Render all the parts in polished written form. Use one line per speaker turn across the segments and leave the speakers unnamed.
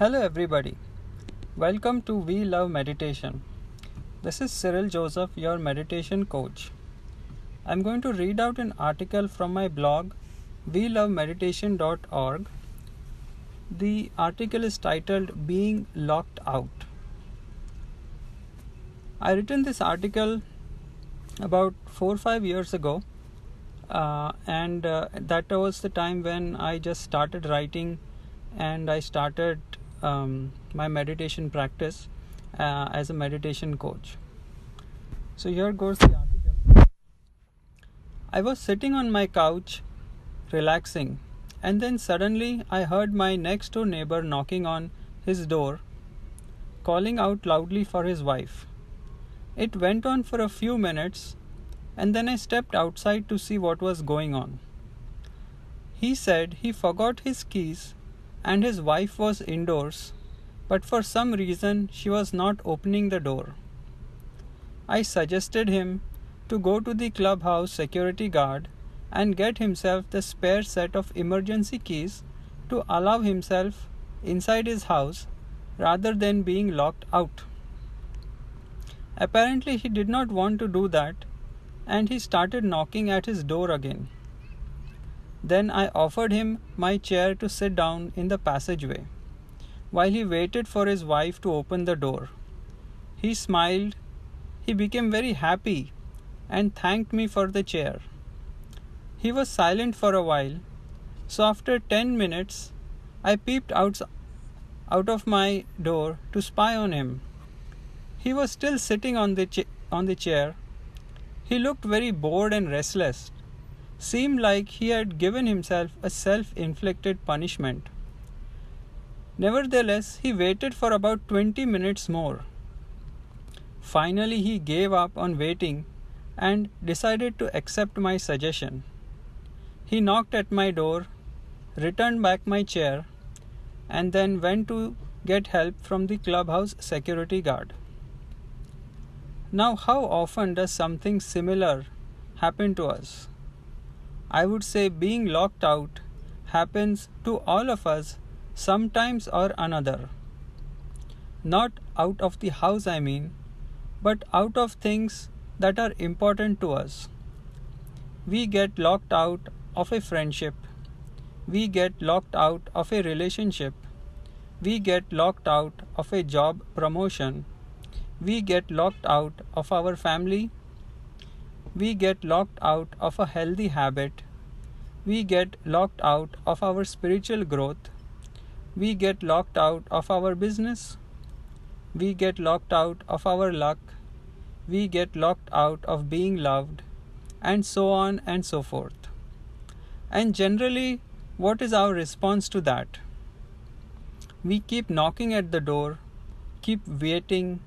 Hello everybody. Welcome to We Love Meditation. This is Cyril Joseph, your meditation coach. I'm going to read out an article from my blog welovemeditation.org. The article is titled Being Locked Out. I written this article about 4 or 5 years ago, and that was the time when I just started writing and I started my meditation practice as a meditation coach. So here goes the article. I was sitting on my couch relaxing, and then suddenly I heard my next door neighbor knocking on his door, calling out loudly for his wife. It went on for a few minutes, and then I stepped outside to see what was going on. He said he forgot his keys and his wife was indoors, but for some reason she was not opening the door. I suggested him to go to the clubhouse security guard and get himself the spare set of emergency keys to allow himself inside his house rather than being locked out. Apparently he did not want to do that, and he started knocking at his door again. Then I offered him my chair to sit down in the passageway, while he waited for his wife to open the door. He smiled, he became very happy, and thanked me for the chair. He was silent for a while, so after 10 minutes, I peeped out of my door to spy on him. He was still sitting on the chair. He looked very bored and restless. Seemed like he had given himself a self-inflicted punishment. Nevertheless, he waited for about 20 minutes more. Finally, he gave up on waiting and decided to accept my suggestion. He knocked at my door, returned back my chair, and then went to get help from the clubhouse security guard. Now, how often does something similar happen to us? I would say being locked out happens to all of us sometimes or another. Not out of the house, I mean, but out of things that are important to us. We get locked out of a friendship. We get locked out of a relationship. We get locked out of a job promotion. We get locked out of our family. We get locked out of a healthy habit. We get locked out of our spiritual growth. We get locked out of our business. We get locked out of our luck. We get locked out of being loved, and so on and so forth. And generally, what is our response to that? We keep knocking at the door, keep waiting,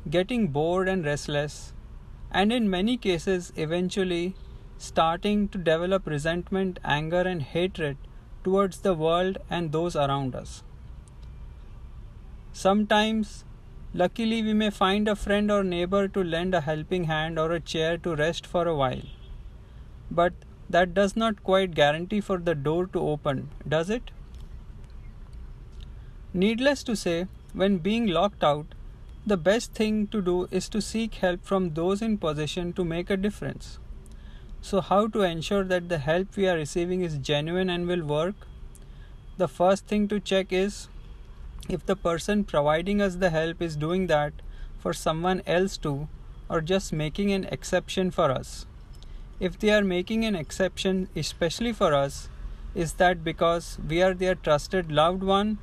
getting bored and restless, and in many cases eventually starting to develop resentment, anger and hatred towards the world and those around us. Sometimes, luckily, we may find a friend or neighbor to lend a helping hand or a chair to rest for a while. But that does not quite guarantee for the door to open, does it? Needless to say, when being locked out, the best thing to do is to seek help from those in position to make a difference. So how to ensure that the help we are receiving is genuine and will work? The first thing to check is if the person providing us the help is doing that for someone else too, or just making an exception for us. If they are making an exception especially for us, is that because we are their trusted loved one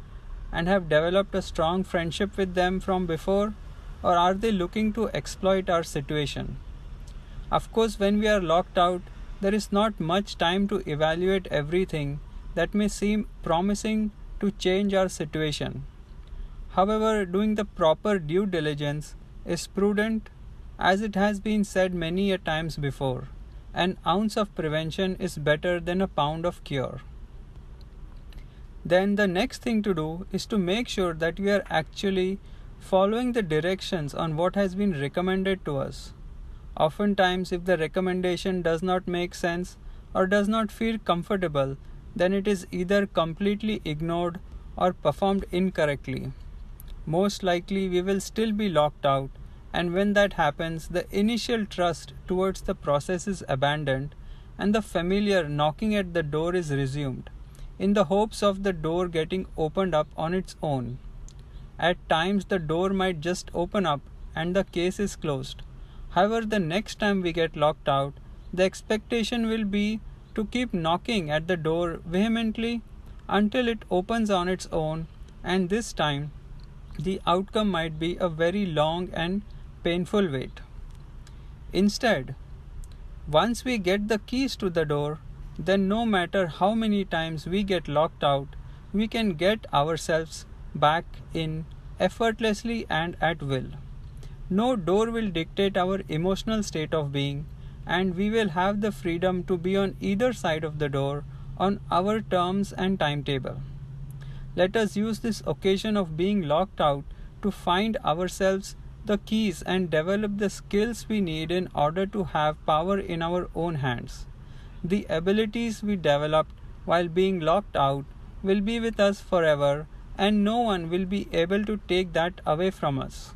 and have developed a strong friendship with them from before, or are they looking to exploit our situation? Of course, when we are locked out, there is not much time to evaluate everything that may seem promising to change our situation. However, doing the proper due diligence is prudent, as it has been said many a times before. An ounce of prevention is better than a pound of cure. Then the next thing to do is to make sure that we are actually following the directions on what has been recommended to us. Oftentimes, if the recommendation does not make sense or does not feel comfortable, then it is either completely ignored or performed incorrectly. Most likely, we will still be locked out, and when that happens, the initial trust towards the process is abandoned and the familiar knocking at the door is resumed, in the hopes of the door getting opened up on its own. At times, the door might just open up and the case is closed. However, the next time we get locked out, the expectation will be to keep knocking at the door vehemently until it opens on its own, and this time the outcome might be a very long and painful wait. Instead, once we get the keys to the door, then no matter how many times we get locked out, we can get ourselves back in effortlessly and at will. No door will dictate our emotional state of being, and we will have the freedom to be on either side of the door on our terms and timetable. Let us use this occasion of being locked out to find ourselves the keys and develop the skills we need in order to have power in our own hands. The abilities we developed while being locked out will be with us forever, and no one will be able to take that away from us.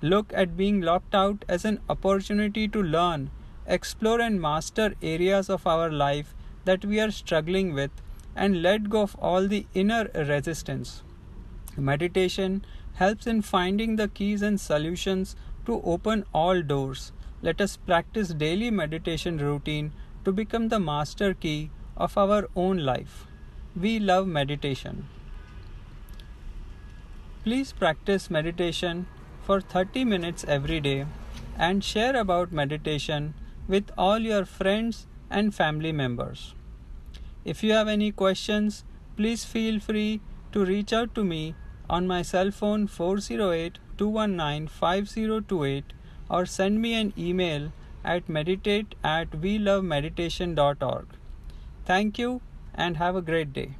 Look at being locked out as an opportunity to learn, explore, and master areas of our life that we are struggling with, and let go of all the inner resistance. Meditation helps in finding the keys and solutions to open all doors. Let us practice daily meditation routine to become the master key of our own life. We love meditation. Please practice meditation for 30 minutes every day and share about meditation with all your friends and family members. If you have any questions, please feel free to reach out to me on my cell phone 408-219-5028 or send me an email at meditate@welovemeditation.org. Thank you and have a great day.